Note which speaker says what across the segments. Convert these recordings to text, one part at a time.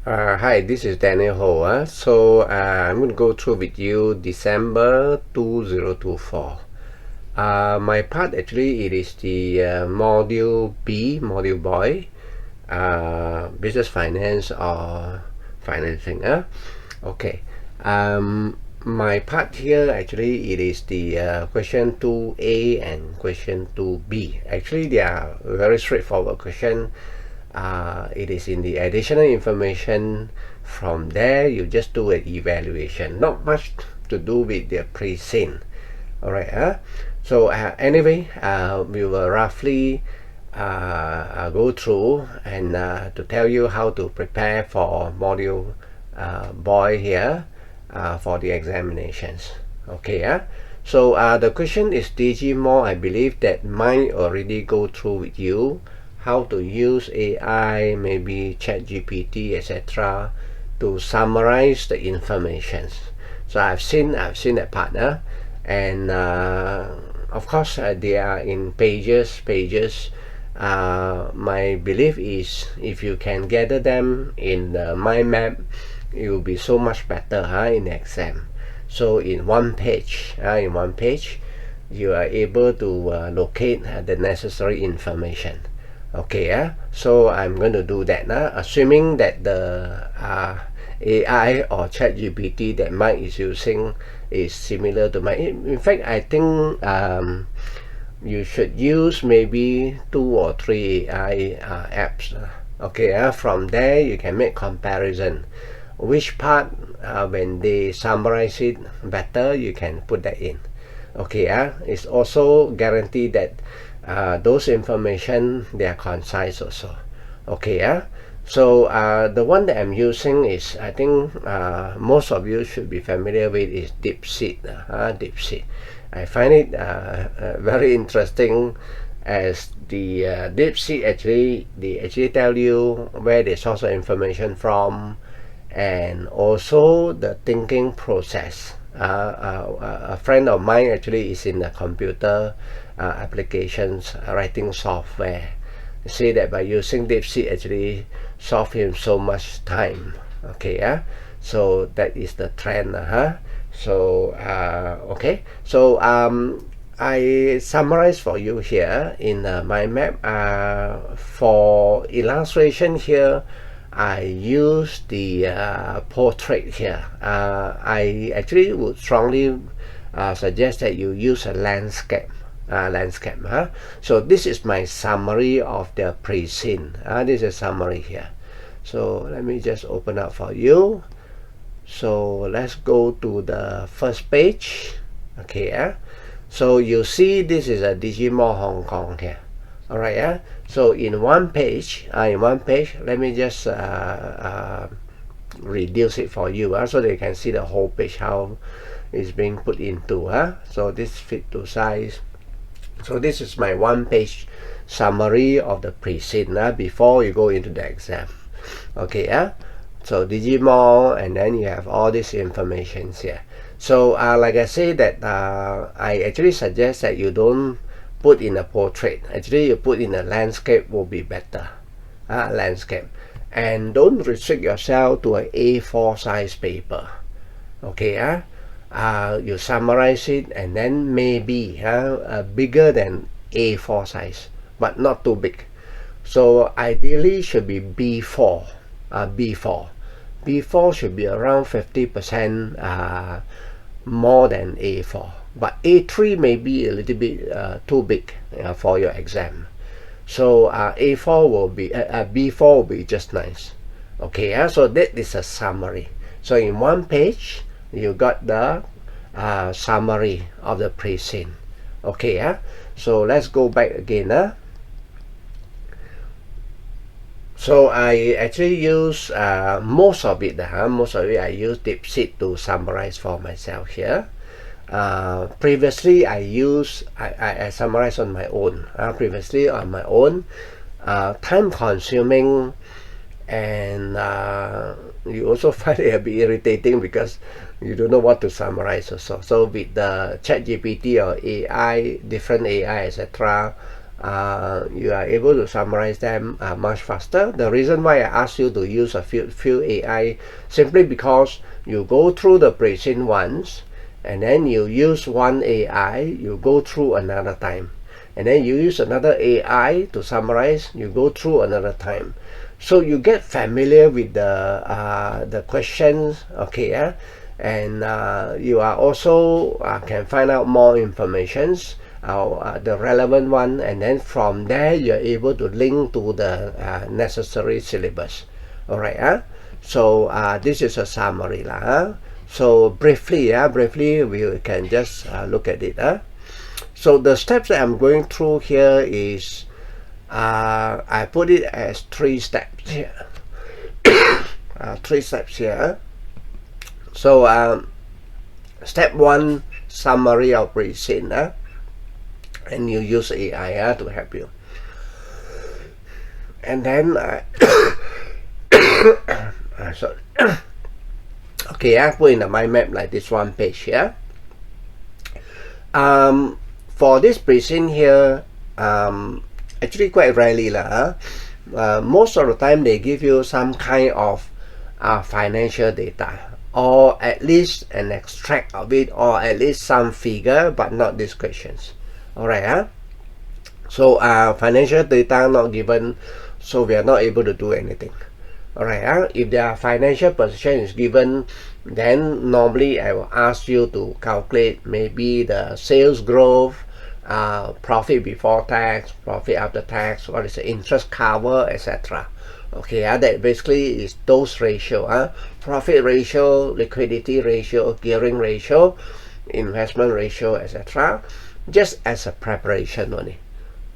Speaker 1: Hi, this is Daniel Ho. I'm going to go through with you December 2024. My part actually it is the module B, module boy, business finance or financing. Okay. My part here actually it is the question 2A and question 2B. Actually, they are very straightforward question. It is in the additional information. From there you just do an evaluation, not much to do with the pre-scene. All right. So anyway, we will roughly go through and to tell you how to prepare for module boy here for the examinations. Okay. So the question is Digimore. I believe that mine already go through with you how to use AI, maybe ChatGPT, etc., to summarize the information. So I've seen that partner, and of course they are in pages. My belief is if you can gather them in the mind map, it will be so much better in the exam. So in one page, you are able to locate the necessary information. Okay. So I'm going to do that now, assuming that the AI or ChatGPT that Mike is using is similar to mine. In fact, I think you should use maybe 2 or 3 AI apps. Okay. From there you can make comparison. Which part when they summarize it better, you can put that in. Okay. It's also guaranteed that those information they are concise also. Okay. So the one that I'm using is, I think most of you should be familiar with, is DeepSeek. DeepSeek. I find it very interesting, as the DeepSeek they actually tell you where they source the information from, and also the thinking process. A friend of mine actually is in the computer applications writing software. Say that by using DeepSeek actually solve him so much time. Okay. So that is the trend. So okay. So I summarize for you here in my map. For illustration here, I use the portrait here. I actually would strongly suggest that you use a landscape. So this is my summary of the pre-scene. This is a summary here. So let me just open up for you. So let's go to the first page. Okay. So you see this is a Digimore Hong Kong here. All right. So in one page, let me just reduce it for you so that you can see the whole page, how it's being put into. So this fit to size. So this is my one page summary of the pre-scene before you go into the exam. Okay. So Digimore, and then you have all this information here. So like I say that I actually suggest that you don't put in a portrait. Actually you put in a landscape will be better. Landscape. And don't restrict yourself to an A4 size paper. Okay. You summarize it, and then maybe bigger than A4 size, but not too big. So ideally should be B4. B4 should be around 50% more than A4, but A3 may be a little bit too big for your exam. So A4 will be B4 will be just nice. Okay. So that is a summary. So in one page you got the summary of the pre-scene. Okay. So let's go back again. So I actually use most of it I use DeepSeek to summarize for myself here. Previously I summarize on my own. Previously on my own, time consuming, and you also find it a bit irritating because you don't know what to summarize also. So with the ChatGPT or AI, different AI, etc., you are able to summarize them much faster. The reason why I ask you to use a few AI, simply because you go through the precinct once, and then you use one AI, you go through another time, and then you use another AI to summarize, you go through another time. So you get familiar with the questions, okay, and you are also can find out more informations, the relevant one, and then from there you're able to link to the necessary syllabus. All right, so this is a summary lah. So briefly, we can just look at it. So the steps that I'm going through here is I put it as 3 steps here. 3 steps here. So step 1, summary of precinct, and you use AI to help you. And then sorry. Okay, I put in the mind map like this one page here. For this precinct here, actually quite rarely most of the time they give you some kind of financial data, or at least an extract of it, or at least some figure, but not these questions. All right, so financial data not given, so we are not able to do anything. All right, if their financial position is given, then normally I will ask you to calculate maybe the sales growth, profit before tax, profit after tax, what is the interest cover, etc. Okay, that basically is those ratio, profit ratio, liquidity ratio, gearing ratio, investment ratio, etc. Just as a preparation only.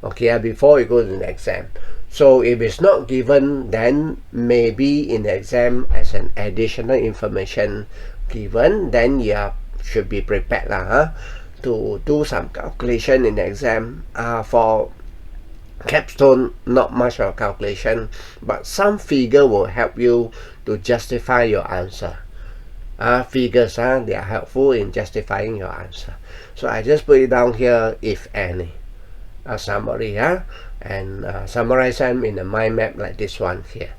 Speaker 1: Okay, before you go to the exam. So if it's not given, then maybe in the exam as an additional information given, then you should be prepared to do some calculation in the exam. For Capstone, not much of calculation, but some figure will help you to justify your answer. Figures, they are helpful in justifying your answer. So I just put it down here, if any, a summary, and summarize them in a mind map like this one here.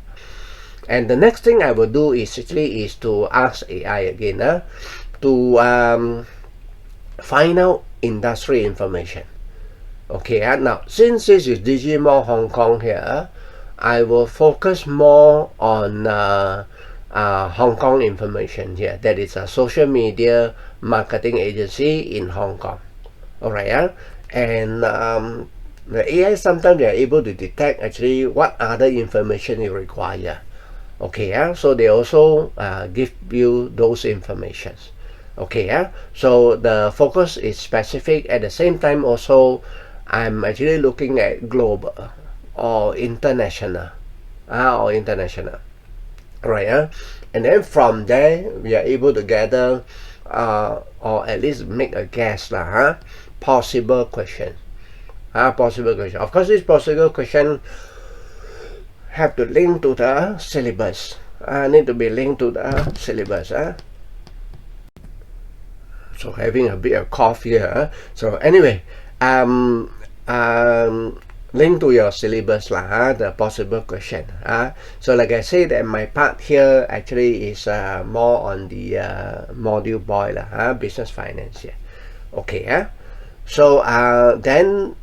Speaker 1: And the next thing I will do is actually to ask AI again to find out industry information. Okay, now since this is Digimall Hong Kong here, I will focus more on Hong Kong information here. That is a social media marketing agency in Hong Kong. All right, and the AI sometimes they are able to detect actually what other information you require. Okay, so they also give you those informations. Okay, so the focus is specific. At the same time also, I'm actually looking at global or international, right? And then from there we are able to gather or at least make a guess possible question. Possible question. Of course, this possible question have to link to the syllabus. Need to be linked to the syllabus. So having a bit of cough here. So anyway, link to your syllabus the possible question. So like I said, that my part here actually is more on the module boy business finance here. Okay, so then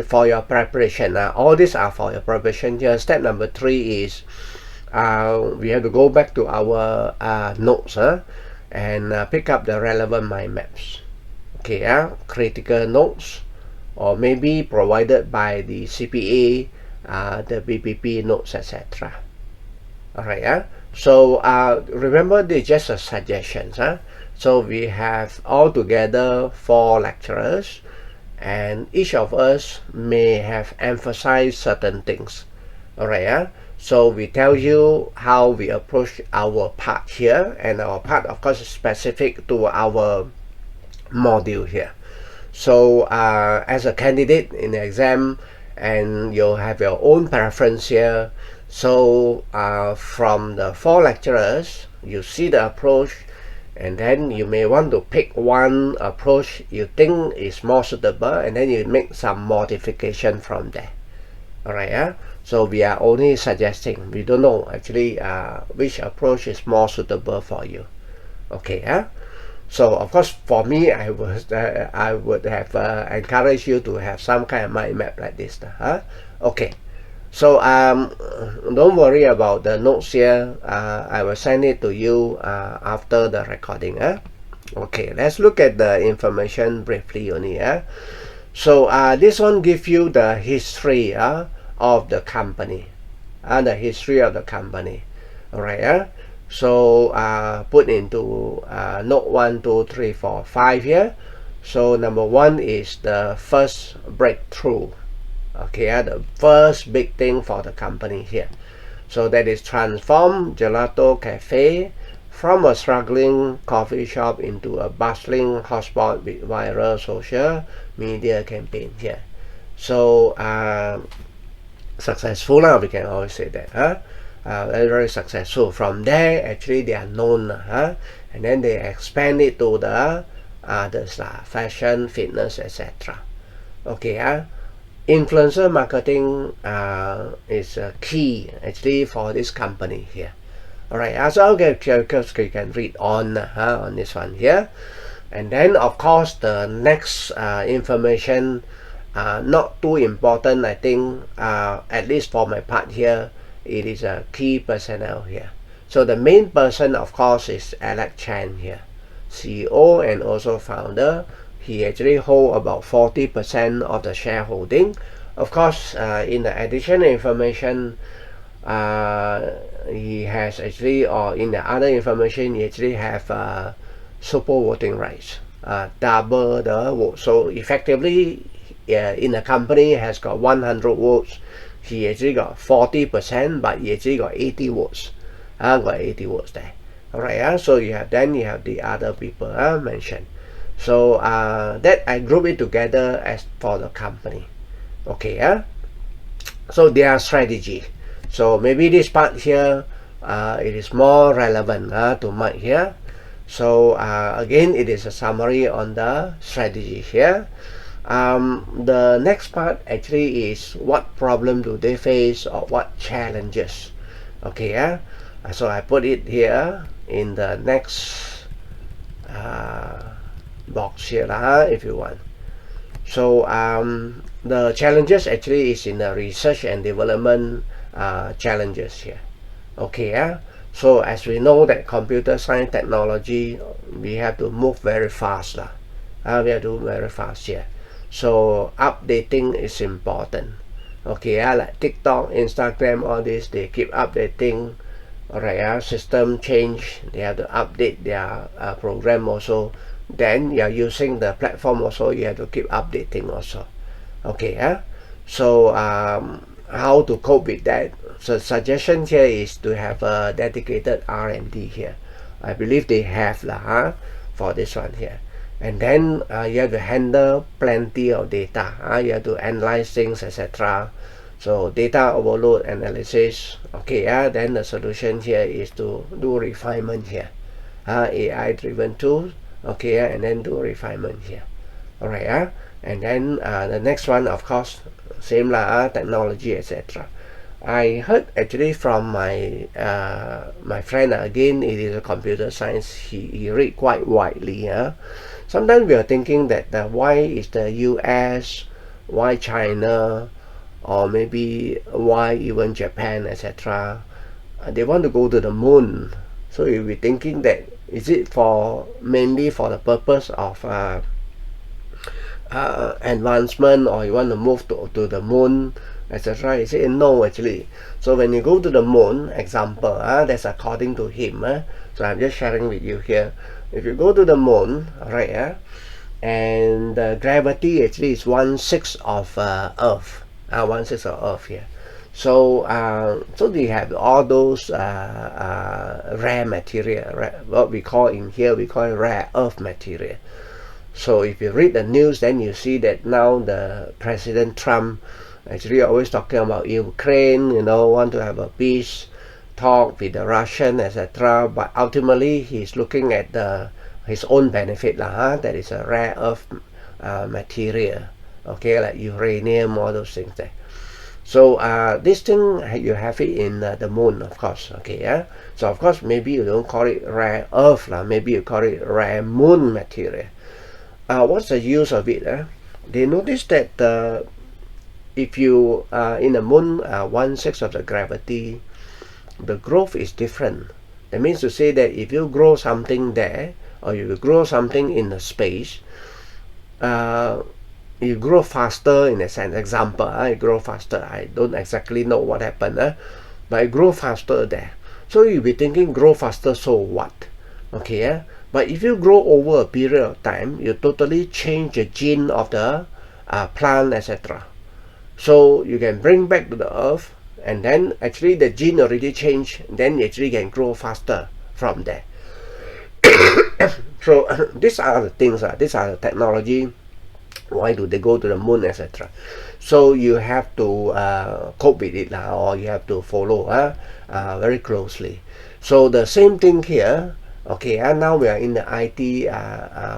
Speaker 1: for your preparation, all these are for your preparation here. Step number 3 is we have to go back to our notes and pick up the relevant mind maps. Okay, critical notes, or maybe provided by the CPA, the BPP notes, etc. All right, so remember, they're just a suggestions. So we have altogether 4 lecturers, and each of us may have emphasized certain things. All right, so we tell you how we approach our part here, and our part of course is specific to our module here. So as a candidate in the exam, and you'll have your own preference here. So from the 4 lecturers, you see the approach, and then you may want to pick one approach you think is more suitable, and then you make some modification from there. Alright, so we are only suggesting, we don't know actually which approach is more suitable for you. Okay, so of course for me, I would have encouraged you to have some kind of mind map like this. Okay, so don't worry about the notes here. I will send it to you after the recording. Okay, let's look at the information briefly only. So this one gives you the history of the company, the history of the company. Alright, so put into note 1, 2, 3, 4, 5 here. So number 1 is the first breakthrough. Okay, the first big thing for the company here. So that is transform Gelato Cafe from a struggling coffee shop into a bustling hotspot with viral social media campaign here. So successful now, we can always say that. Very successful. From there, actually they are known, and then they expand it to the others, fashion, fitness, etc. Okay, influencer marketing is key actually for this company here. Alright, so okay, you can read on this one here. And then of course the next information, not too important, I think, at least for my part here, it is a key personnel here. So the main person of course is Alex Chan here, CEO and also founder. He actually hold about 40% of the shareholding. Of course, in the additional information, he has actually, or in the other information, he actually have super voting rights, double the vote. So effectively, in the company has got 100 votes. He actually got 40%, but he actually got 80 votes. Got 80 votes there. Alright, so you have the other people mentioned. So that I group it together as for the company. Okay, so their strategy. So maybe this part here, it is more relevant to Mike here. So again, it is a summary on the strategy here. The next part actually is what problem do they face or what challenges. Okay, so I put it here in the next box here if you want. So the challenges actually is in the research and development challenges here. Okay, so as we know that computer science technology, we have to move very fast we have to move very fast here. So updating is important. Okay, like TikTok, Instagram, all this, they keep updating. Alright, system change, they have to update their program also. Then you are using the platform also, you have to keep updating also. Okay, so how to cope with that? So suggestion here is to have a dedicated R&D here. I believe they have for this one here. And then you have to handle plenty of data. You have to analyze things, etc. So data overload analysis. Okay, then the solution here is to do refinement here. AI driven tools. Okay, and then do refinement here. Alright, and then the next one, of course, same technology, etc. I heard actually from my my friend, again, it is a computer science. He read quite widely. Sometimes we are thinking that why is the US, why China, or maybe why even Japan, etc. They want to go to the moon. So you'll be thinking that is it for mainly for the purpose of advancement, or you want to move to the moon, etc. He said no actually. So when you go to the moon, example, that's according to him. So I'm just sharing with you here. If you go to the moon, right, and the gravity actually is 1/6 of Earth, 1/6 of Earth here. So so they have all those rare material, what we call in here, we call it rare earth material. So if you read the news, then you see that now the President Trump actually always talking about Ukraine, want to have a peace talk with the Russian, etc. But ultimately, he's looking at his own benefit that is a rare earth material, okay, like uranium, all those things there. So this thing you have it in the moon, of course, okay, yeah. So of course maybe you don't call it rare earth maybe you call it rare moon material. What's the use of it? They noticed that if you in the moon 1/6 of the gravity, the growth is different. That means to say that if you grow something there, or you grow something in the space, you grow faster in a sense. Example, I grow faster. I don't exactly know what happened, but I grow faster there. So you'll be thinking, grow faster, so what? Okay, but if you grow over a period of time, you totally change the gene of the plant, etc. So you can bring back to the earth, and then actually the gene already changed, then you actually can grow faster from there. So these are the things, these are the technology. Why do they go to the moon, etc.? So you have to cope with it, or you have to follow very closely. So the same thing here, okay, now we are in the IT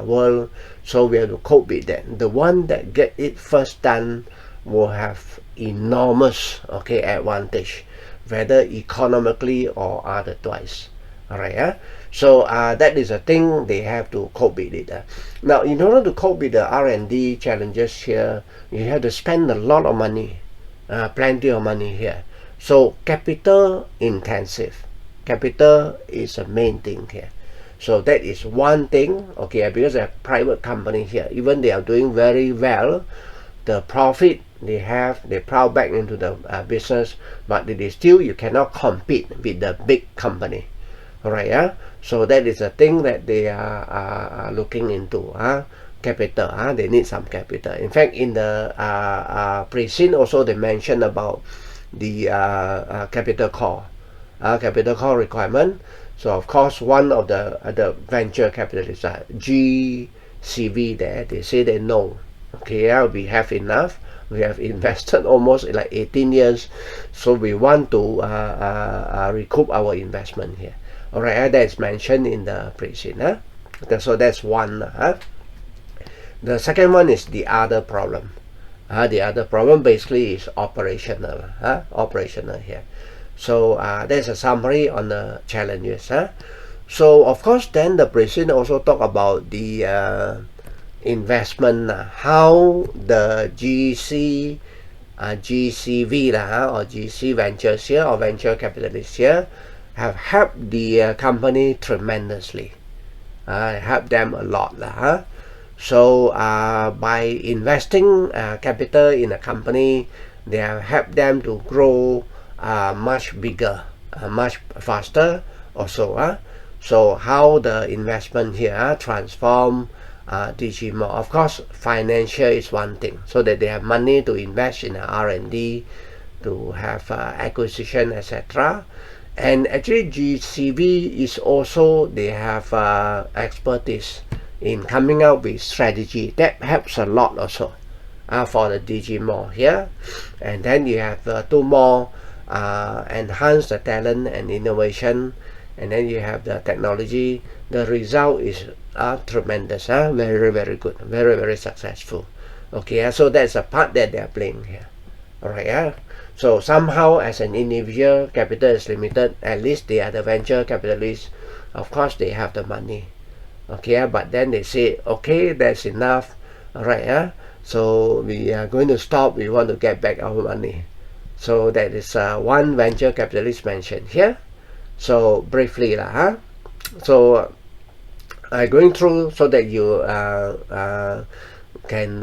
Speaker 1: world, so we have to cope with that. The one that get it first done will have enormous, okay, advantage, whether economically or otherwise. All right, so that is a thing they have to cope with it. Now, in order to cope with the R&D challenges here, you have to spend a lot of money, plenty of money here. So capital intensive. Capital is a main thing here. So that is one thing, okay, because they're a private company here. Even they are doing very well, the profit they have, they plow back into the business, but it is still, you cannot compete with the big company. All right, so that is a thing that they are looking into. Capital, they need some capital. In fact, in the pre-scene also they mentioned about the capital call requirement. So of course, one of the venture capitalists, GCV, there, they say they know. Okay, we have enough. We have invested almost like 18 years, so we want to recoup our investment here. All right, that's mentioned in the pre-scene. So that's one. The second one is the other problem. The other problem basically is operational. Operational here. So there's a summary on the challenges. So of course, then the pre-scene also talk about the investment. How the GCV or GC Ventures here, or venture capitalists here, have helped the company tremendously. Helped them a lot. So by investing capital in a company, they have helped them to grow much bigger, much faster also. So how the investment here transform Digimon. Of course, financial is one thing, so that they have money to invest in R&D, to have acquisition, etc. And actually GCV is also, they have expertise in coming out with strategy. That helps a lot also for the Digimon here. And then you have two more, enhance the talent and innovation, and then you have the technology. The result is tremendous, very, very good, very, very successful. Okay, so that's a part that they are playing here. All right, so somehow, as an individual, capital is limited. At least they are the venture capitalists. Of course, they have the money. Okay, but then they say, okay, that's enough. All right, so we are going to stop. We want to get back our money. So that is one venture capitalist mentioned here. So briefly, so I'm going through so that you can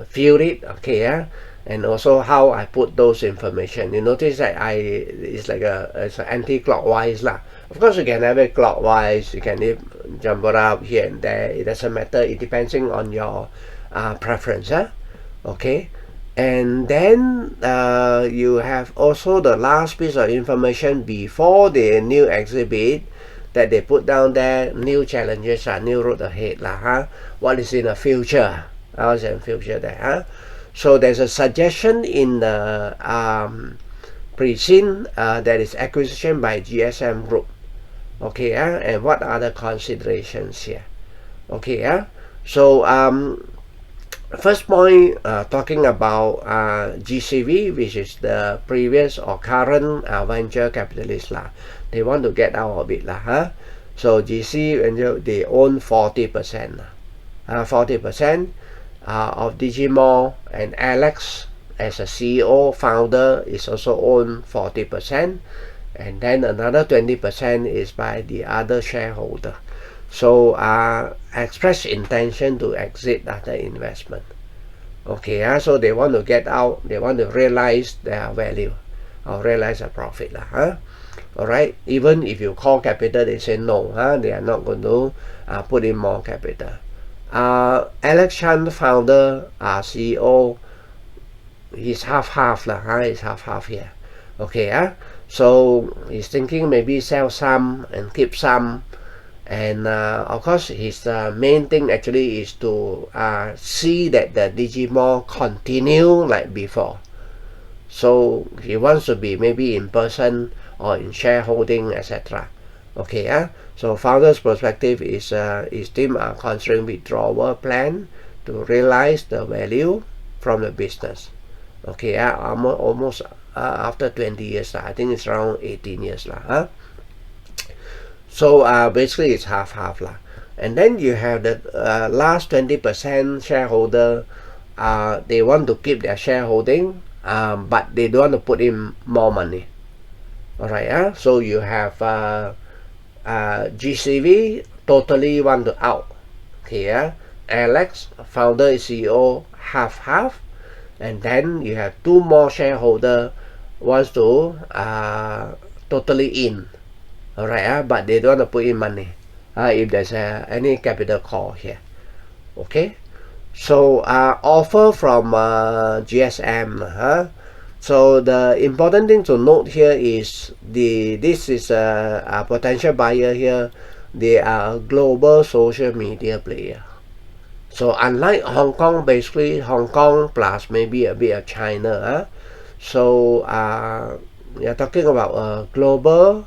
Speaker 1: feel it. Okay, and also how I put those information. You notice that it's like it's an anti-clockwise lah. Of course, you can have it clockwise. You can jump it up here and there. It doesn't matter. It depends on your preference. Okay, and then you have also the last piece of information before the new exhibit that they put down there. New challenges, new road ahead lah. What is in the future? How's in the future there? So there's a suggestion in the pre-scene that is acquisition by GSM Group. Okay, and what are the considerations here? Okay, so first point, talking about GCV, which is the previous or current venture capitalist lah. They want to get out of it lah. So GC, they own 40%. 40% of Digimall, and Alex as a CEO founder is also own 40%, and then another 20% is by the other shareholder. So express intention to exit the investment. Okay, so they want to get out, they want to realize their value or realize a profit lah. Alright, even if you call capital, they say no, they are not going to put in more capital. Alex Chan, founder, CEO, he's half lah, he's half here. Okay, so he's thinking maybe sell some and keep some, and of course his main thing actually is to see that the Digimall continue like before. So he wants to be maybe in person or in shareholding, etc. Okay, so founder's perspective is his team are considering withdrawal plan to realize the value from the business. Okay, almost after 20 years, I think it's around 18 years lah. So basically it's half lah. And then you have the last 20% shareholder. They want to keep their shareholding, but they don't want to put in more money. Alright, so you have GCV totally want to out. Okay, Alex, founder and CEO, half, and then you have two more shareholder wants to totally in. Alright, but they don't want to put in money if there's any capital call here. Okay, so offer from GSM. So the important thing to note here is this is a potential buyer here. They are a global social media player. So unlike Hong Kong, basically Hong Kong plus maybe a bit of China. So you're talking about a global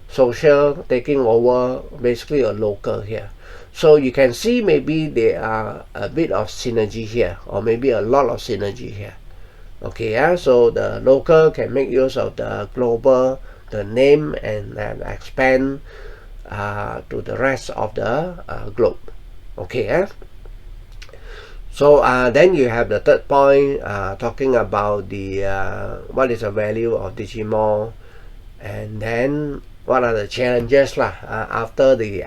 Speaker 1: social taking over basically a local here. So you can see maybe there are a bit of synergy here, or maybe a lot of synergy here. Okay, so the local can make use of the global, the name, and expand to the rest of the globe. Okay, so then you have the third point, talking about the what is the value of Digimall, and then what are the challenges after the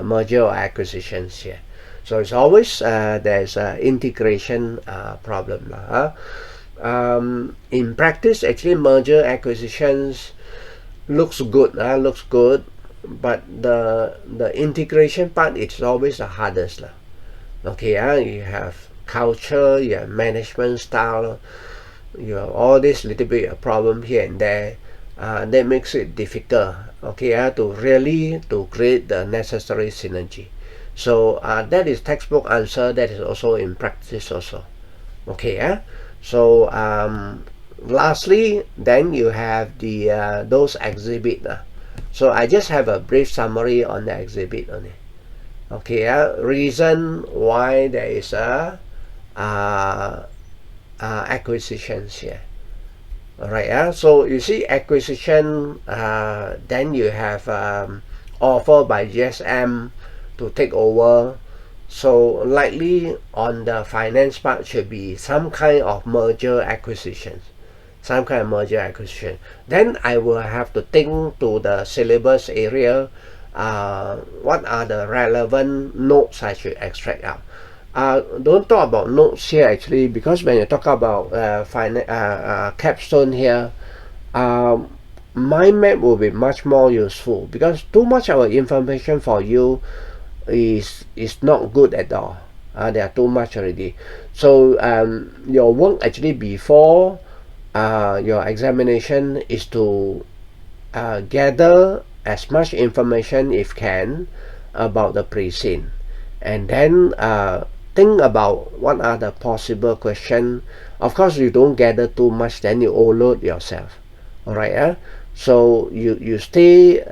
Speaker 1: merger or acquisitions here. So it's always there's an integration problem. In practice, actually merger acquisitions looks good, but the integration part is always the hardest. Okay, you have culture, you have management style, you have all this little bit of problem here and there. That makes it difficult. Okay, to really to create the necessary synergy. So that is textbook answer. That is also in practice also. Okay, so lastly, then you have the those exhibit. So I just have a brief summary on the exhibit only. Okay, reason why there is a acquisitions here. Alright, so you see acquisition, then you have offer by GSM to take over. So likely on the finance part should be some kind of merger acquisition. Then I will have to think to the syllabus area, what are the relevant notes I should extract out. Don't talk about notes here actually, because when you talk about Capstone here, mind map will be much more useful, because too much of information for you is not good at all. There are too much already. So your work actually before your examination is to gather as much information if can about the pre-scene, and then think about what are the possible questions Of course, you don't gather too much, then you overload yourself. All right, so you stay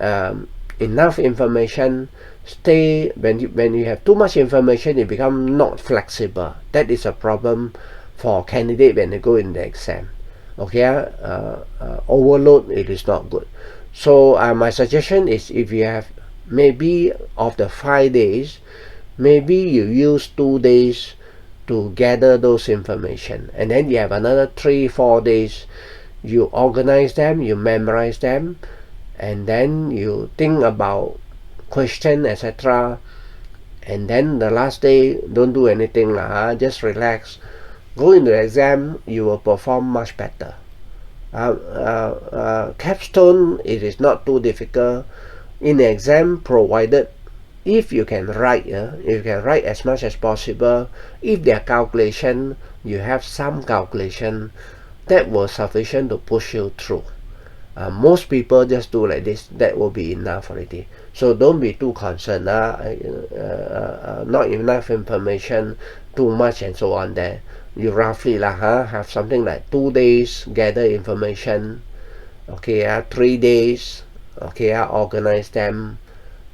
Speaker 1: enough information. Stay when you have too much information, you become not flexible. That is a problem for candidate when they go in the exam. Okay, overload, it is not good. So my suggestion is, if you have maybe of the 5 days, maybe you use 2 days to gather those information, and then you have another 3-4 days, you organize them, you memorize them, and then you think about question, etc. And then the last day, don't do anything just relax, go into the exam, you will perform much better. Capstone, it is not too difficult in the exam, provided if you can write, you can write as much as possible. If there are calculation, you have some calculation, that was sufficient to push you through. Most people just do like this, that will be enough already. So don't be too concerned, not enough information, too much and so on there. You roughly have something like 2 days gather information, okay, 3 days, okay, organize them,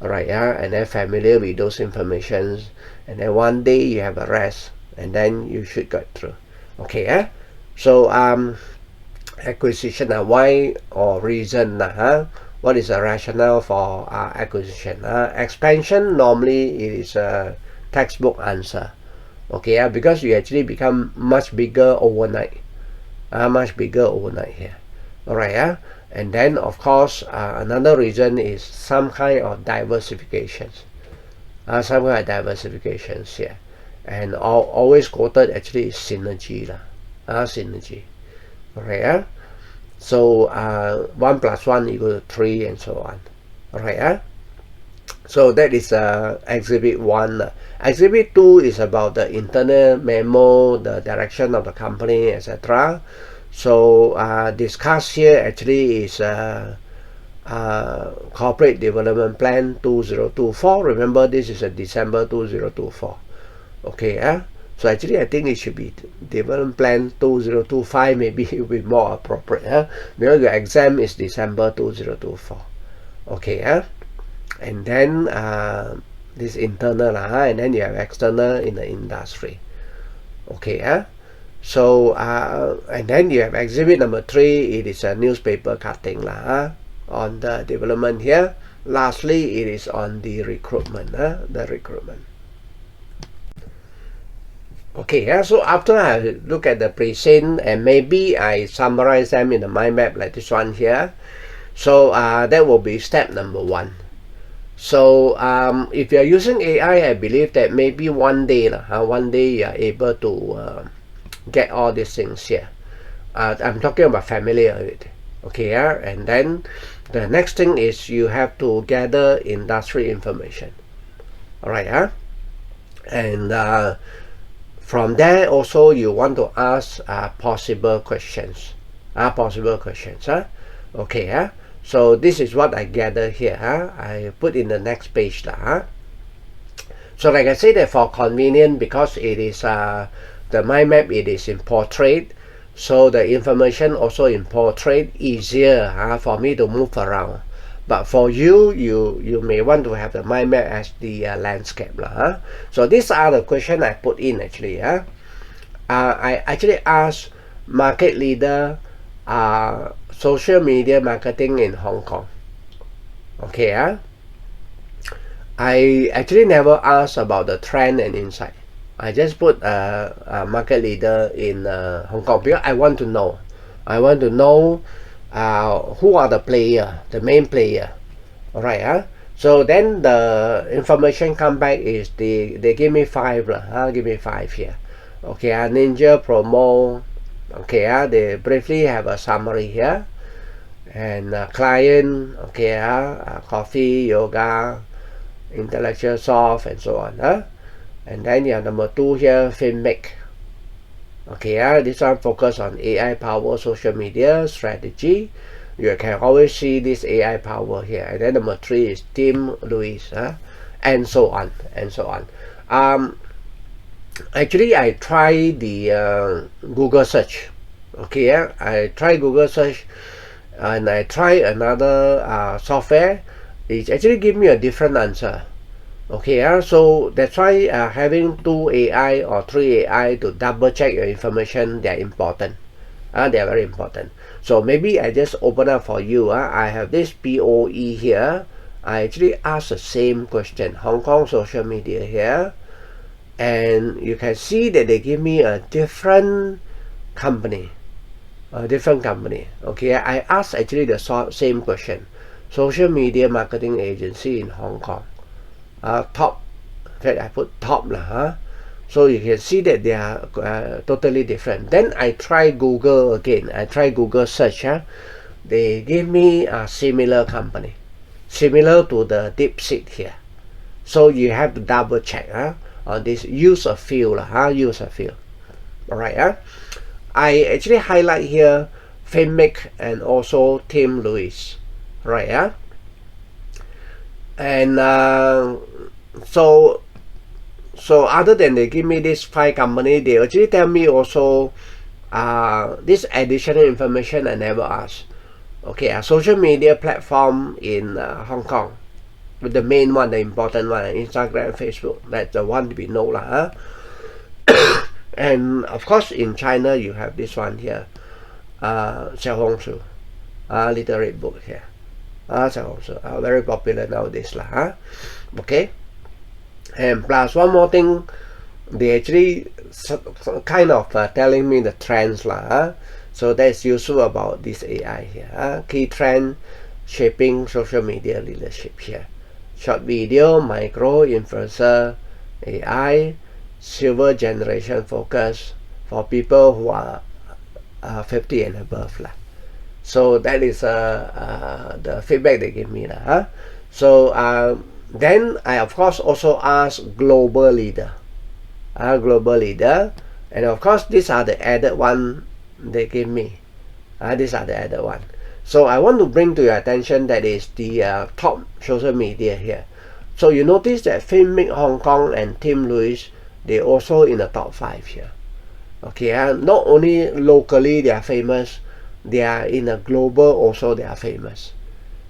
Speaker 1: alright, and then familiar with those informations, and then 1 day you have a rest, and then you should get through. Okay, so acquisition, why or reason, what is the rationale for acquisition? Expansion, normally it is a textbook answer. Okay, because you actually become much bigger overnight, here. Alright, and then of course another reason is some kind of diversifications, here, and always quoted actually is synergy, synergy. Alright, so 1 + 1 = 3 and so on. Alright, so that is exhibit 1. Exhibit 2 is about the internal memo, the direction of the company, etc. So discussed here actually is corporate development plan 2024. Remember, this is a December 2024. Okay, so actually I think it should be development plan 2025, maybe it will be more appropriate, because the exam is December 2024. Okay, and then this internal, and then you have external in the industry. Okay, so and then you have exhibit number 3. It is a newspaper cutting on the development here. Lastly, it is on the recruitment, Okay, so after I look at the present, and maybe I summarize them in the mind map like this one here. So that will be step number 1. So if you are using AI, I believe that maybe one day you are able to get all these things here. I'm talking about familiar with it. Okay, and then the next thing is you have to gather industry information. Alright, and from there also you want to ask possible questions. Okay, so this is what I gather here. I put in the next page. So like I said, that for convenience, because it is the mind map, it is in portrait, so the information also in portrait, easier for me to move around. But for you, you may want to have the mind map as the landscape. So these are the questions I put in actually. I actually asked market leader social media marketing in Hong Kong. Okay, I actually never asked about the trend and insight. I just put a market leader in Hong Kong, because I want to know. Who are the main player. Alright, so then the information come back is they give me 5 give me 5 here. Okay, Ninja Promo. Okay, they briefly have a summary here, and client, okay, coffee, yoga, intellectual soft, and so on. And then you have number 2 here, filmic. Okay, this one focus on AI power social media strategy. You can always see this AI power here. And then number 3 is Tim Lewis, and so on. Actually, I try the Google search. Okay, yeah, I try Google search, and I try another software. It actually give me a different answer. Okay, so that's why having 2 AI or 3 AI to double check your information, they are important. They are very important. So maybe I just open up for you. I have this POE here. I actually ask the same question, Hong Kong social media here, and you can see that they give me a different company. Okay, I asked actually the same question, social media marketing agency in Hong Kong. Top, in fact I put top lah, so you can see that they are totally different. Then I try Google again. I try Google search. They give me a similar company, similar to the DeepSeek here. So you have to double check on this. Use a few lah, use a few. All right. I actually highlight here Finmic and also Tim Lewis, right? And so other than they give me this 5 company, they actually tell me also this additional information I never asked. Okay, a social media platform in Hong Kong, with the main one, the important one, Instagram, Facebook. That's the one we know lah. And of course in China you have this one here, Xiaohongshu, Little Red Book here, Xiaohongshu, very popular nowadays lah. Okay, and plus one more thing, they actually kind of telling me the trends lah. So that's useful about this AI here. Key trend shaping social media leadership here. Short video, micro, influencer, AI, silver generation focus for people who are 50 and above lah. So that is the feedback they give me lah. So then I of course also ask global leader, and of course these are the added one they give me. These are the added one. So I want to bring to your attention that is the top social media here. So you notice that Finmic Hong Kong and Tim Lewis, they also in the top 5 here. Okay, not only locally they are famous, they are in a global also they are famous.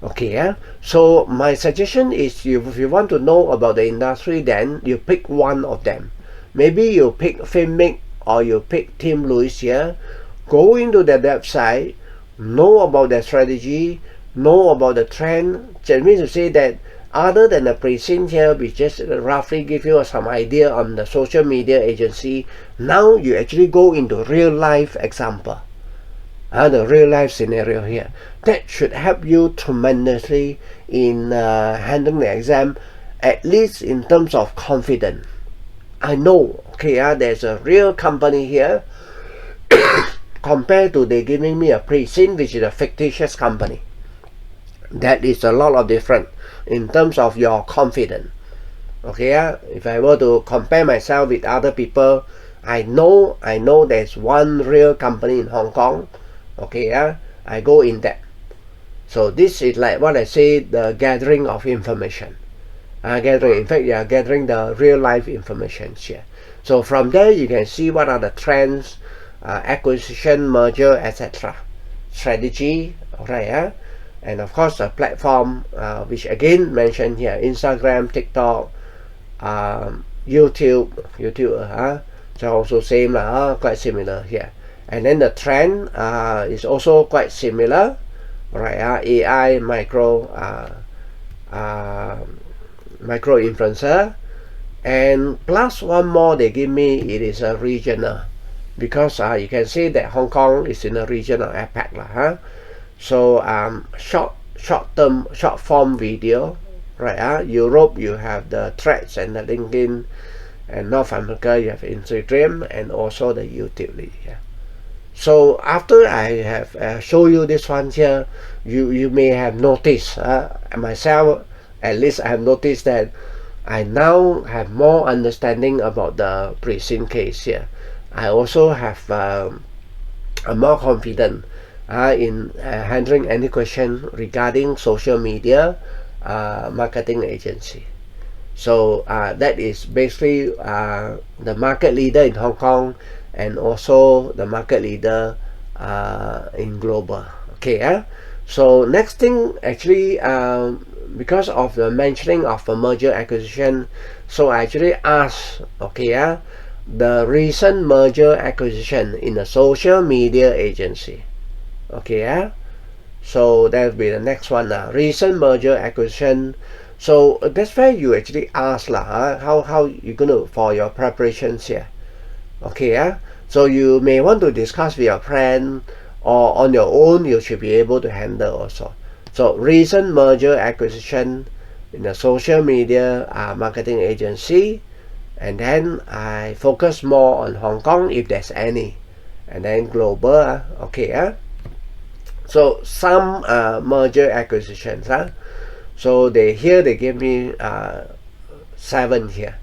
Speaker 1: Okay, so my suggestion is if you want to know about the industry, then you pick one of them. Maybe you pick Finmic or you pick Tim Lewis here. Go into their website, know about their strategy, know about the trend. That means to say that other than the pre-scene here, we just roughly give you some idea on the social media agency. Now you actually go into real life example, the real life scenario here. That should help you tremendously in handling the exam, at least in terms of confidence. I know, okay, there's a real company here compared to they giving me a pre-scene, which is a fictitious company. That is a lot of different in terms of your confidence. Okay, if I were to compare myself with other people, I know there's one real company in Hong Kong. Okay, I go in depth. So this is like what I say, the gathering of information. In fact, you are gathering the real life information here. So from there you can see what are the trends, acquisition, merger, etc. strategy, right? And of course a platform, which again mentioned here, Instagram, TikTok, YouTube, so also same quite similar here. And then the trend is also quite similar, right? AI, micro influencer, and plus one more they give me, it is a regional, because you can see that Hong Kong is in a region of APAC lah. So short form video, right? Europe you have the Threads and the LinkedIn, and North America you have Instagram and also the YouTube here. So after I have show you this one here, you may have noticed, myself at least I have noticed that I now have more understanding about the pre-scene case here. I also have more confident in handling any question regarding social media marketing agency. So that is basically the market leader in Hong Kong and also the market leader in global. Okay, so next thing, actually, because of the mentioning of a merger acquisition, so I actually asked, okay, the recent merger acquisition in a social media agency. Okay, so that will be the next one. Recent merger acquisition. So that's where you actually ask how you gonna for your preparations here. Okay, so you may want to discuss with your friend or on your own. You should be able to handle also. So recent merger acquisition in the social media marketing agency, and then I focus more on Hong Kong if there's any, and then global. Okay, so some merger acquisitions. So they give me 7 here.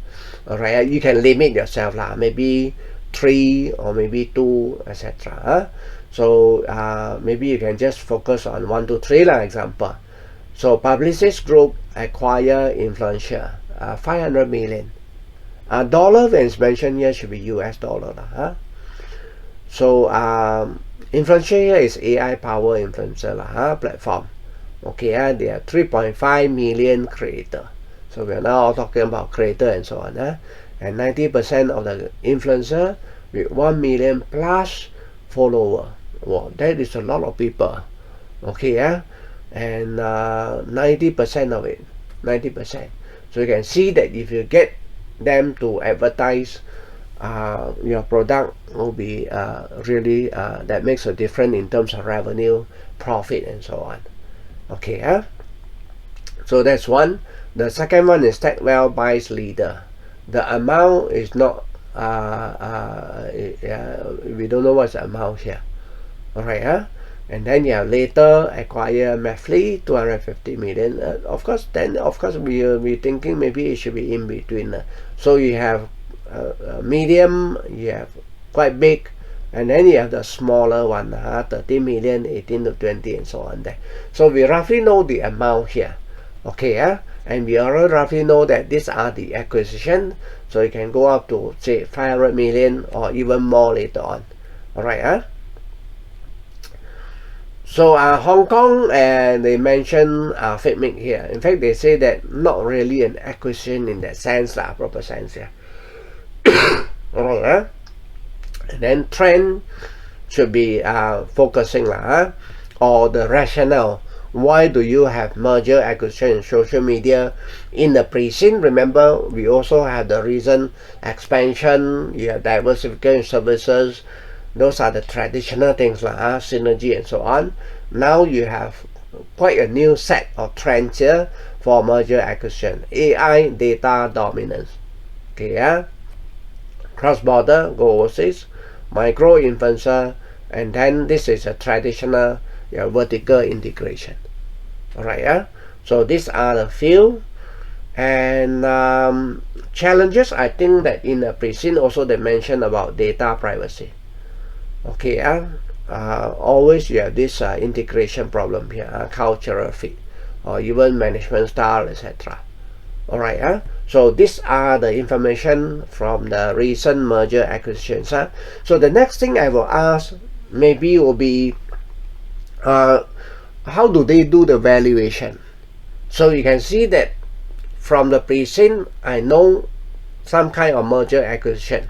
Speaker 1: Alright, you can limit yourself maybe 3 or maybe 2, etc. So maybe you can just focus on 1 to 3 example. So Publicis Group acquire influencer 500 million. Dollar when it's mentioned here should be US dollar. So influencer here is AI power influencer platform. Okay, they are 3.5 million creator. So we are now talking about creator and so on. And 90% of the influencer with 1 million plus follower. Wow, that is a lot of people. Okay, and 90% of it, 90%. So you can see that if you get them to advertise your product, will be really that makes a difference in terms of revenue, profit, and so on. Okay, so that's one. The second one is TechWell buys leader. The amount is not we don't know what's the amount here. Alright, and then you have later acquire Mafly 250 million. Of course, then of course we will be thinking maybe it should be in between. So you have medium, you have quite big, and then you have the smaller one, 30 million, 18 to 20, and so on there. So we roughly know the amount here. Okay, and we already roughly know that these are the acquisition, so you can go up to say 500 million or even more later on. Alright, so Hong Kong, and they mention Fitmik here. In fact, they say that not really an acquisition in that sense, proper sense here. Alright, and then trend should be focusing or the rationale. Why do you have merger acquisition in social media in the pre-scene? Remember, we also have the reason expansion, you have diversification services. Those are the traditional things synergy and so on. Now you have quite a new set of trends here for merger acquisition. AI data dominance. Okay, cross-border, go overseas, micro influencer, and then this is a traditional vertical integration. Alright, so these are the few. And challenges, I think that in the pre-scene also they mentioned about data privacy. Okay, always you have this integration problem here, cultural fit, or even management style, etc. Alright, so these are the information from the recent merger acquisitions. So the next thing I will ask maybe will be how do they do the valuation? So you can see that from the pre-scene I know some kind of merger acquisition.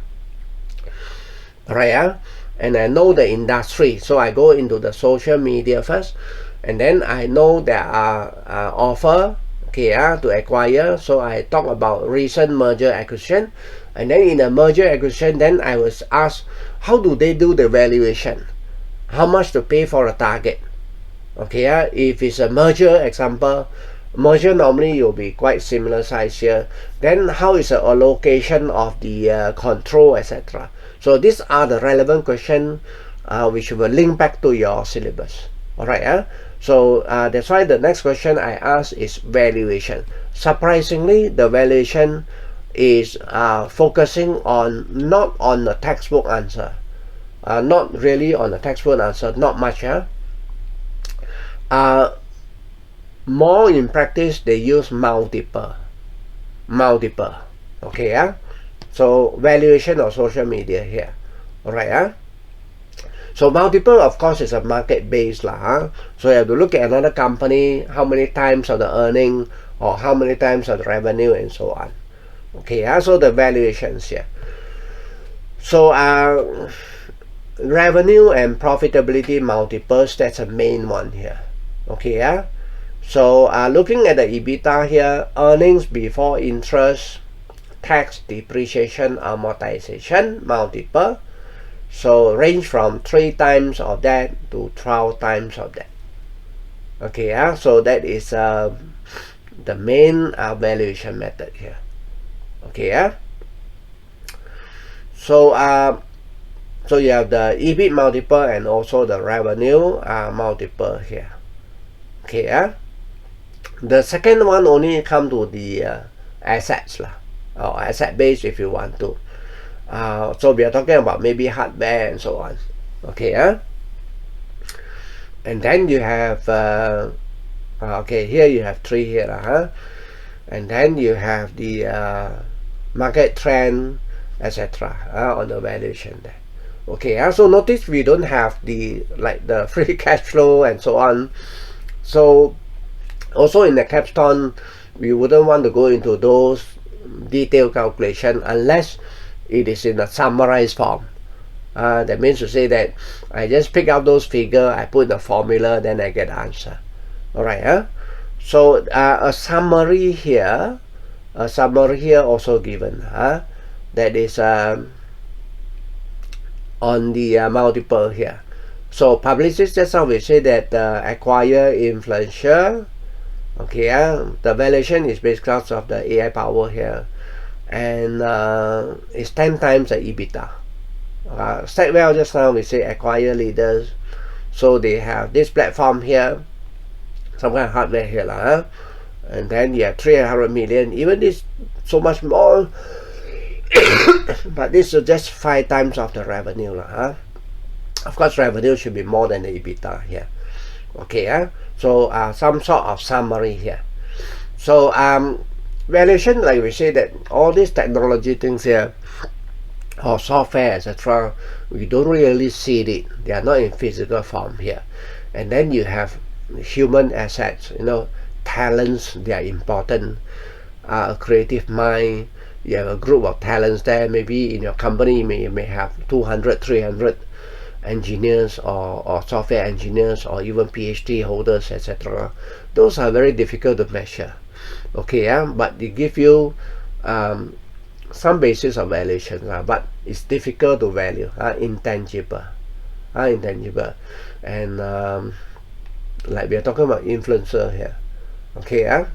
Speaker 1: Alright, and I know the industry, so I go into the social media first, and then I know there are offer to acquire, so I talk about recent merger acquisition, and then in the merger acquisition then I was asked how do they do the valuation, how much to pay for a target. Okay, if it's a merger example, merger normally you'll be quite similar size here, then how is the allocation of the control, etc. So these are the relevant questions which will link back to your syllabus. Alright, so that's why the next question I ask is valuation. Surprisingly, the valuation is focusing on not on the textbook answer, not really on the textbook answer, not much. More in practice they use multiple. multiple. Okay, so valuation of social media here. Alright, so multiple, of course, is a market base lah. So you have to look at another company, how many times of the earning, or how many times of the revenue, and so on. Okay, so the valuations here. So revenue and profitability multiples, that's a main one here. Okay, so looking at the EBITDA here, earnings before interest, tax, depreciation, amortization multiple. So range from 3 times of that to 12 times of that. Okay, so that is the main valuation method here. Okay, so so you have the EBIT multiple and also the revenue multiple here. Okay, the second one only come to the assets lah, or asset base if you want to. So we are talking about maybe hardware and so on. Okay, and then you have okay, here you have 3 here, and then you have the market trend, etc. On the valuation there. Okay, so notice we don't have the the free cash flow and so on. So also in the Capstone, we wouldn't want to go into those detailed calculation unless it is in a summarized form. That means to say that I just pick out those figures, I put the formula, then I get the answer. Alright, so a summary here also given. That is on the multiple here. So publicists, that's how we say that acquire influential. Okay, the valuation is based because of the AI power here, and it's 10 times the EBITDA. Stagwell, just now we say acquire leaders, so they have this platform here, some kind of hardware here, and then you have 300 million, even this so much more, but this is just 5 times of the revenue. Of course, revenue should be more than the EBITDA here. Okay, so some sort of summary here. So valuation, like we say that all these technology things here, or software, etc., we don't really see it. They are not in physical form here. And then you have human assets, talents, they are important. A creative mind, you have a group of talents there. Maybe in your company you may have 200, 300 engineers or software engineers, or even PhD holders, etc. Those are very difficult to measure. Okay, but they give you some basis of valuation, but it's difficult to value, intangible, and like we are talking about influencer here. Okay,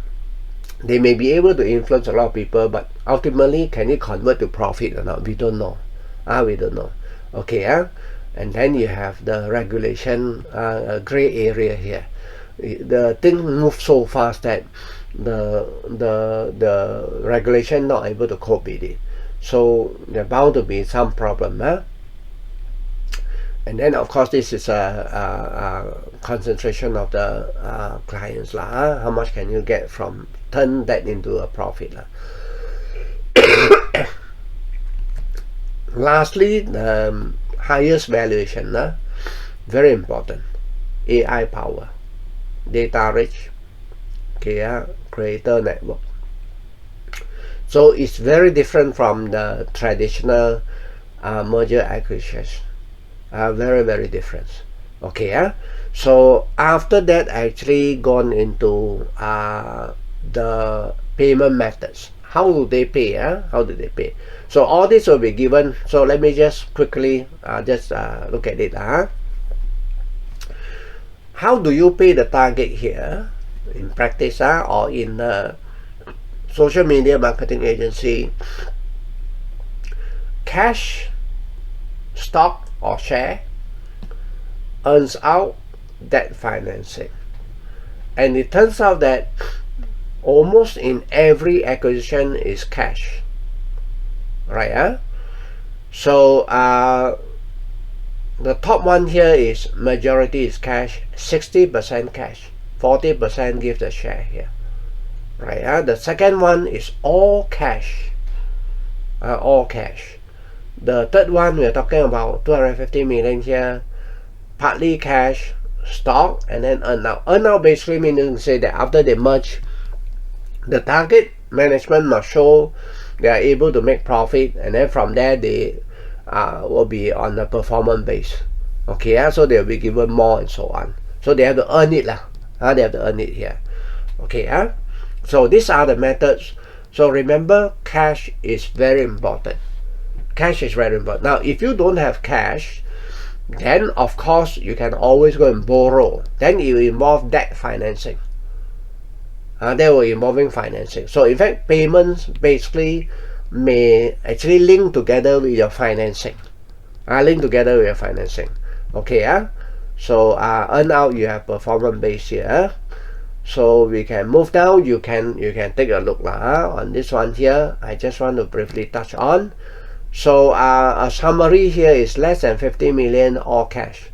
Speaker 1: they may be able to influence a lot of people, but ultimately can it convert to profit or not? We don't know. We don't know. Okay, and then you have the regulation, gray area here. The thing moves so fast that the regulation not able to cope with it, so there bound to be some problem. And then of course this is a concentration of the clients lah. How much can you get from turn that into a profit lah. Lastly, the highest valuation, very important, AI power, data rich, okay, creator network. So it's very different from the traditional merger acquisitions. Very, very different. Okay, so after that, I actually gone into the payment methods. How do they pay? How do they pay? So all this will be given. So let me just quickly look at it. How do you pay the target here in practice, or in social media marketing agency? Cash, stock or share, earns out, debt financing. And it turns out that almost in every acquisition is cash, right? So the top one here is majority is cash, 60% cash, 40% give the share here. right? The second one is all cash, all cash. The third one we're talking about 250 million here, partly cash, stock, and then earn out. Earn out basically meaning to say that after they merge, the target management must show they are able to make profit, and then from there they will be on the performance base. Okay, so they'll be given more and so on. So they have to earn it lah. They have to earn it here. Okay, so these are the methods. So remember, cash is very important. Cash is very important. Now, if you don't have cash, then of course you can always go and borrow. Then it will involve debt financing. They will involving financing. So in fact, payments basically may actually link together with your financing. Okay, so earn out, you have performance base here. So we can move down. You can take a look on this one here. I just want to briefly touch on. So a summary here is less than 50 million all cash,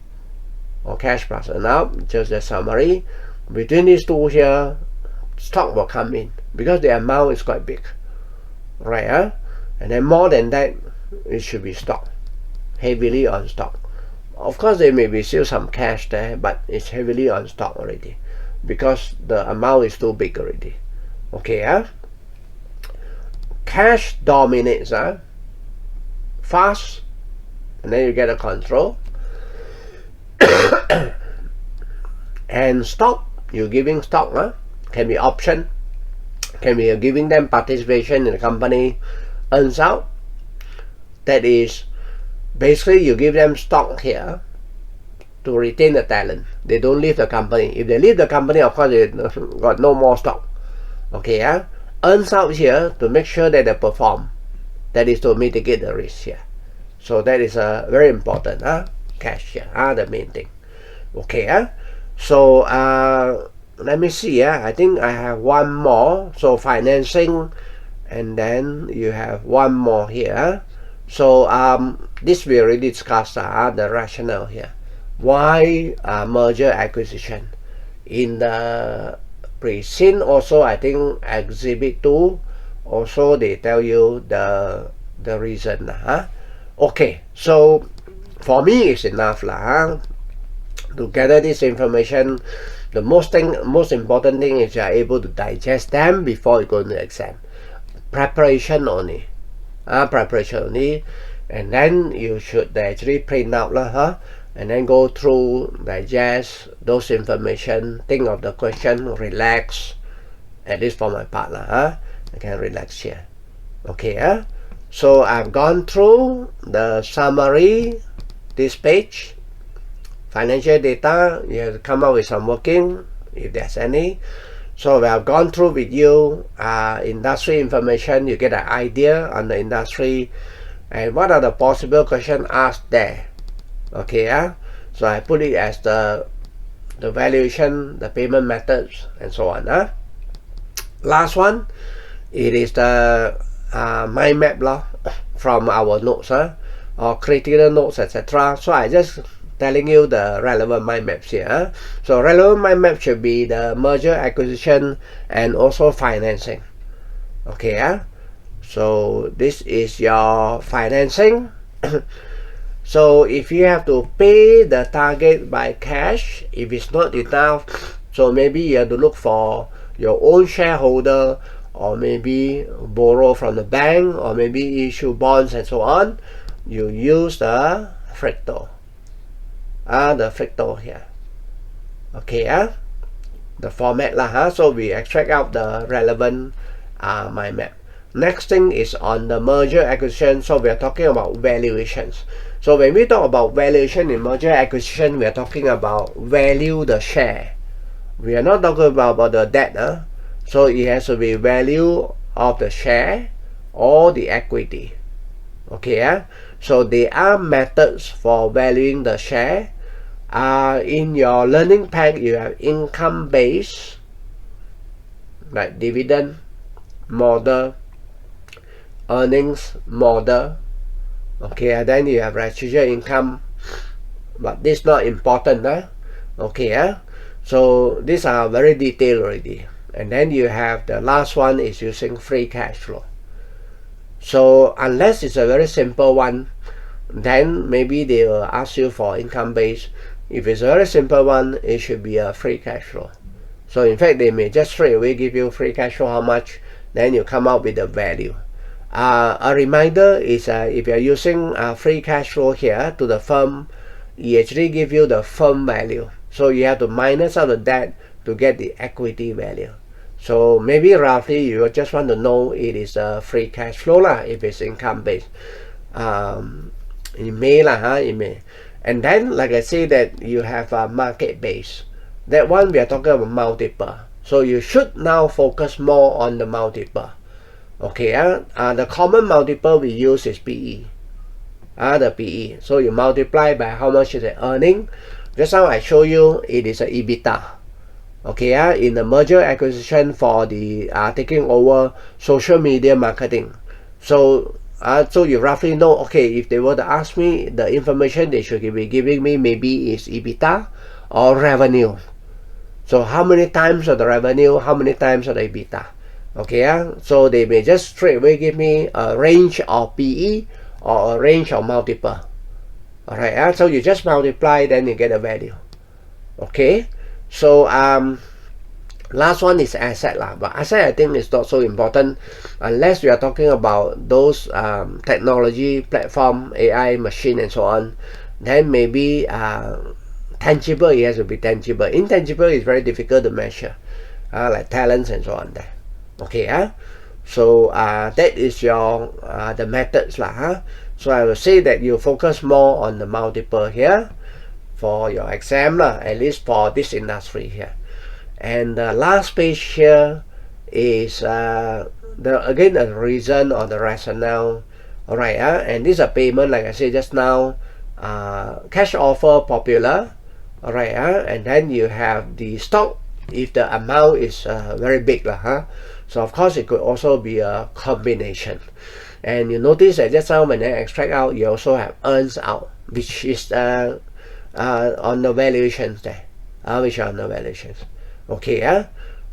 Speaker 1: or cash plus earn out. Just the summary. Between these two here, stock will come in because the amount is quite big, right? And then more than that, it should be stock, heavily on stock. Of course, there may be still some cash there, but it's heavily on stock already because the amount is too big already. Okay, cash dominates, fast, and then you get a control. And stock, you're giving stock, can be option, can be giving them participation in the company, earns out. That is basically you give them stock here to retain the talent. They don't leave the company. If they leave the company, of course they got no more stock. Okay, earns out here to make sure that they perform. That is to mitigate the risk here. So that is very important. Cash here, the main thing. Okay, so let me see. I think I have one more. So financing, and then you have one more here. So this we already discussed the rationale here. Why merger acquisition? In the pre-scene also, I think exhibit 2 also they tell you the reason. Okay, so for me it's enough to gather this information. The most important thing is you are able to digest them before you go to the exam. Preparation only, and then you should actually print out and then go through, digest those information, think of the question, relax. At least for my part I can relax here. Okay, so I've gone through the summary, this page, financial data. You have to come up with some working if there's any. So we have gone through with you industry information. You get an idea on the industry and what are the possible questions asked there. Okay, so I put it as the valuation, the payment methods, and so on. Last one, it is the mind map from our notes, or critical notes, etc. So I just telling you the relevant mind maps here. So relevant mind map should be the merger, acquisition, and also financing. Okay, so this is your financing. So if you have to pay the target by cash, if it's not enough, so maybe you have to look for your own shareholder, or maybe borrow from the bank, or maybe issue bonds and so on. You use the fractal, here. Okay, the format so we extract out the relevant mind map. Next thing is on the merger acquisition. So we are talking about valuations. So when we talk about valuation in merger acquisition, we are talking about value the share. We are not talking about the debt. So it has to be value of the share or the equity. Okay, so there are methods for valuing the share. In your learning pack, you have income base, like dividend model, earnings model. Okay, and then you have residual income, but this is not important. Okay, so these are very detailed already. And then you have the last one is using free cash flow. So unless it's a very simple one, then maybe they will ask you for income base. If it's a very simple one, it should be a free cash flow. So in fact, they may just straight away give you free cash flow, how much, then you come up with the value. A reminder is if you're using free cash flow here to the firm, it actually give you the firm value. So you have to minus out of that to get the equity value. So maybe roughly you just want to know it is a free cash flow lah, if it's income based. It may lah, it may. And then like I say that you have a market base. That one we are talking about multiple. So you should now focus more on the multiple. Okay, the common multiple we use is PE. The PE. So you multiply by how much is the earning. Just now I show you it is a EBITDA. Okay, in the merger acquisition for the taking over social media marketing. So so you roughly know, okay, if they were to ask me, the information they should be giving me maybe is EBITDA or revenue. So how many times of the revenue, how many times of the EBITDA? Okay, so they may just straight away give me a range of PE or a range of multiple. Alright, so you just multiply, then you get a value. Okay, so last one is asset lah, but asset I think is not so important unless we are talking about those technology platform, AI, machine and so on. Then maybe tangible, it has to be tangible. Intangible is very difficult to measure, like talents and so on there. Okay, so that is your the methods lah. So I will say that you focus more on the multiple here for your exam lah, at least for this industry here. And the last page here is again the reason or the rationale. Alright, and this is a payment, like I said just now, cash offer popular. Alright, and then you have the stock if the amount is very big lah. So of course it could also be a combination. And you notice that just now when I extract out, you also have earns out, which is on the valuations there, which are on the valuations. Okay,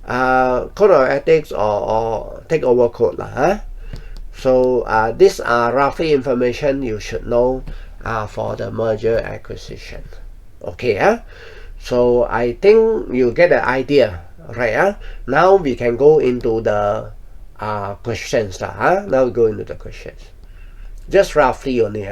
Speaker 1: code of ethics or takeover code lah. So these are roughly information you should know for the merger acquisition. Okay, so I think you get the idea, right? Now we can go into the questions lah. Now we go into the questions, just roughly only.